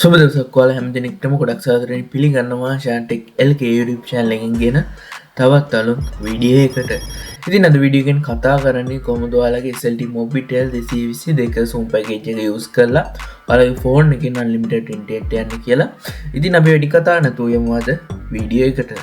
සුබ දවසක් ඔයාලා හැම දිනෙකටම ගොඩක් සාදරයෙන් පිළිගන්නවා ශාන්ටෙක් LK YouTube channel එකෙන් ගෙන තවත් අලුත් වීඩියෝ එකකට. ඉතින් අද වීඩියෝ එකෙන් කතා කරන්නේ කොහොමද ඔයාලගේ SLT Mobitel 222 zoom package එක use කරලා ඔයාලගේ phone එකෙන් unlimited internet යන්න කියලා. ඉතින් අපි වැඩි කතා නැතුව යමු අද වීඩියෝ එකට.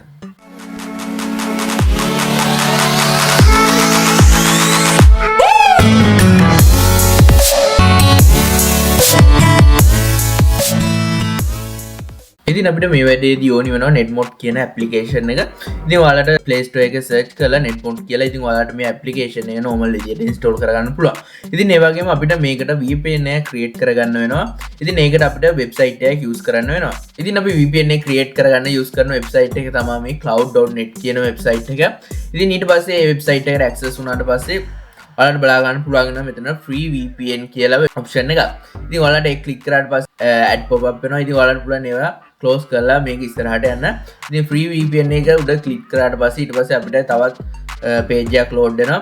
ඉතින් අපිට මේ වැඩේදී ඕනි වෙනවා netmod කියන application එක. ඉතින් ඔයාලට Play Store එකේ search කරලා netmod කියලා ඉතින් ඔයාලට මේ application එක normal විදියට install කරගන්න පුළුවන්. ඉතින් ඒ වගේම අපිට මේකට VPN එක create කරගන්න වෙනවා. ඉතින් ඒකට අපිට website එකක් use කරන්න වෙනවා. ඉතින් අපි VPN එක create කරගන්න use කරන website එක තමයි මේ cloud.net කියන website එක. ඉතින් ඊට පස්සේ මේ website එකට access වුණාට පස්සේ ඔයාලට බලා ගන්න පුළුවන් වෙනවා මෙතන free VPN කියලා option එක. ඉතින් ඔයාලට ඒක click කරාට පස්සේ ad pop up වෙනවා. ඉතින් ඔයාලට පුළුවන් ඒවා close කරලා මේක ඉස්සරහට යන්න. ඉතින් free VPN එක උඩ click කරාට පස්සේ ඊට පස්සේ අපිට තවත් page එකක් load වෙනවා.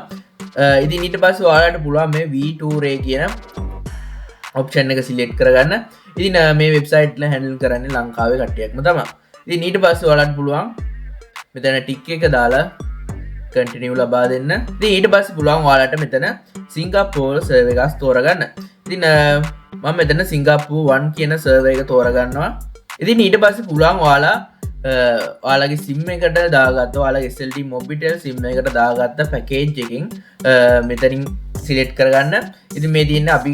ඉතින් ඊට පස්සේ ඔයාලට පුළුවන් මේ V2 කියන option එක select කරගන්න. ඉතින් මේ website එක handle කරන්නේ ලංකාවේ කට්ටියක්ම තමයි. ඉතින් ඊට පස්සේ ඔයාලට පුළුවන් මෙතන tick එක දාලා continue ලබා දෙන්න. ඉතින් ඊට පස්සේ පුළුවන් ඔයාලට මෙතන Singapore server එකක් තෝරගන්න. ඉතින් මම මෙතන Singapore 1 කියන server එක තෝරගන්නවා. ඉතින් ඊට පස්සේ පුළුවන් ඔයාලගේ SIM එකට දාගත්ත ඔයාලගේ SLT Mobitel SIM එකට දාගත්ත package එකකින් මෙතනින් select කරගන්න. ඉතින් මේ තියෙන අපි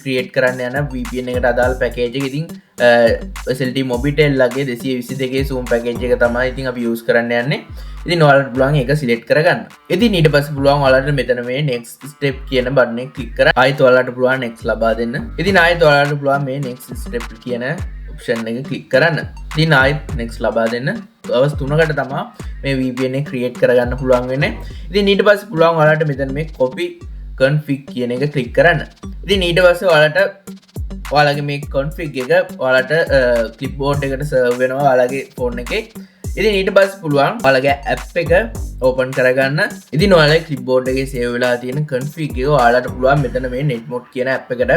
create කරන්න යන VPN එකට අදාළ package එක. ඉතින් SLT Mobitel ලගේ 222 zoom package එක තමයි ඉතින් අපි use කරන්න යන්නේ. ඉතින් ඔයාලට පුළුවන් ඒක select කරගන්න. ඉතින් ඊට පස්සේ පුළුවන් ඔයාලට මෙතන මේ next step කියන button එක click කරලා ආයෙත් ඔයාලට පුළුවන් next ලබා දෙන්න. ඉතින් ආයෙත් ඔයාලට පුළුවන් මේ next step කියන option එක click කරන්න. ඉතින් ආයෙත් next ලබා දෙන්න. දවස් 3කට තමයි මේ VPN එක create කරගන්න පුළුවන් වෙන්නේ. ඉතින් ඊට පස්සේ පුළුවන් ඔයාලට මෙතන මේ copy config කියන එක click කරන්න. ඉතින් ඊට පස්සේ ඔයාලගේ මේ config එක ඔයාලට clipboard එකට serve වෙනවා ඔයාලගේ phone එකේ. ඉතින් ඊට පස්සේ පුළුවන් ඔයාලගේ app එක open කරගන්න. ඉතින් ඔයාලගේ clipboard එකේ save වෙලා තියෙන config එක ඔයාලට පුළුවන් මෙතන මේ netmod කියන app එකට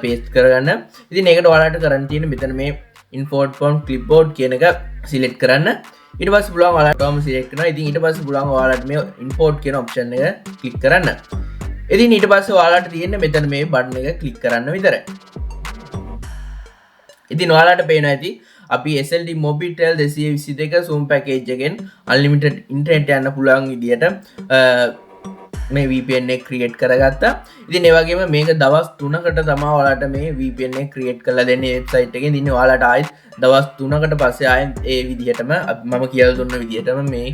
paste කරගන්න. ඉතින් ඒකට ඔයාලට කරන්න තියෙන මෙතන මේ import from clipboard කියන එක select කරන්න. ඊට පස්සේ පුළුවන් ඔයාලට tom select කරනවා. ඉතින් ඊට පස්සේ පුළුවන් ඔයාලට මේ import කියන option එක click කරන්න. ඉතින් ඊට පස්සේ ඔයාලට තියෙන මෙතන මේ button එක click කරන්න විතරයි. ඉතින් ඔයාලට පේනවා ඇති අපි SLT Mobitel 222 zoom package එකෙන් unlimited internet යන්න පුළුවන් විදියට මේ VPN එක create කරගත්තා. ඉතින් ඒ වගේම මේක දවස් 3කට තමයි ඔයාලට මේ VPN එක create කරලා දෙන්නේ website එකෙන්. ඉතින් ඔයාලට ආයෙත් දවස් 3කට පස්සේ ආයෙත් ඒ විදිහටම මම කියලා දුන්න විදිහටම මේ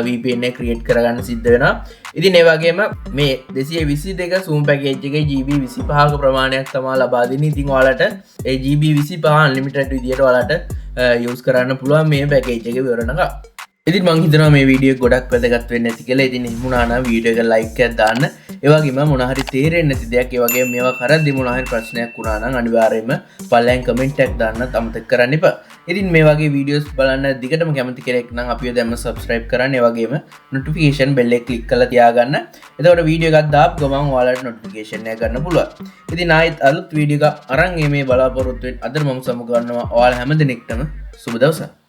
VPN එක create කරගන්න සිද්ධ වෙනවා. ඉතින් ඒ වගේම මේ 222 zoom package එකේ GB 25ක ප්‍රමාණයක් තමයි ලබා දෙන්නේ. ඉතින් ඔයාලට ඒ GB 25 unlimited විදිහට ඔයාලට use කරන්න පුළුවන් මේ package එකේ විවරණක. ඉතින් මං හිතනවා මේ වීඩියෝ ගොඩක් වැදගත් වෙන්න ඇති කියලා. ඉතින් හිමුණා නම් වීඩියෝ එක like එකක් දාන්න. ඒ වගේම මොන හරි තේරෙන්නේ නැති දෙයක් ඒ වගේම මේවා කරද්දි මොන හරි ප්‍රශ්නයක් වුණා නම් අනිවාර්යයෙන්ම පළයන් කමෙන්ට් එකක් දාන්න අමතක කරන්න එපා. ඉතින් මේ වගේ වීඩියෝස් බලන්න දිගටම කැමති කෙනෙක් නම් අපිව දැම්ම subscribe කරන්න. ඒ වගේම notification bell එක click කරලා තියාගන්න. එතකොට වීඩියෝ එකක් දාපු ගමන් ඔයාලට notification එක ගන්න පුළුවන්. ඉතින් ආයෙත් අලුත් වීඩියෝ එකක් අරන් මේ බලාපොරොත්තු වෙන්න අද මම සමු ගන්නවා. ඔයාලා හැම දිනෙකටම සුබ දවසක්.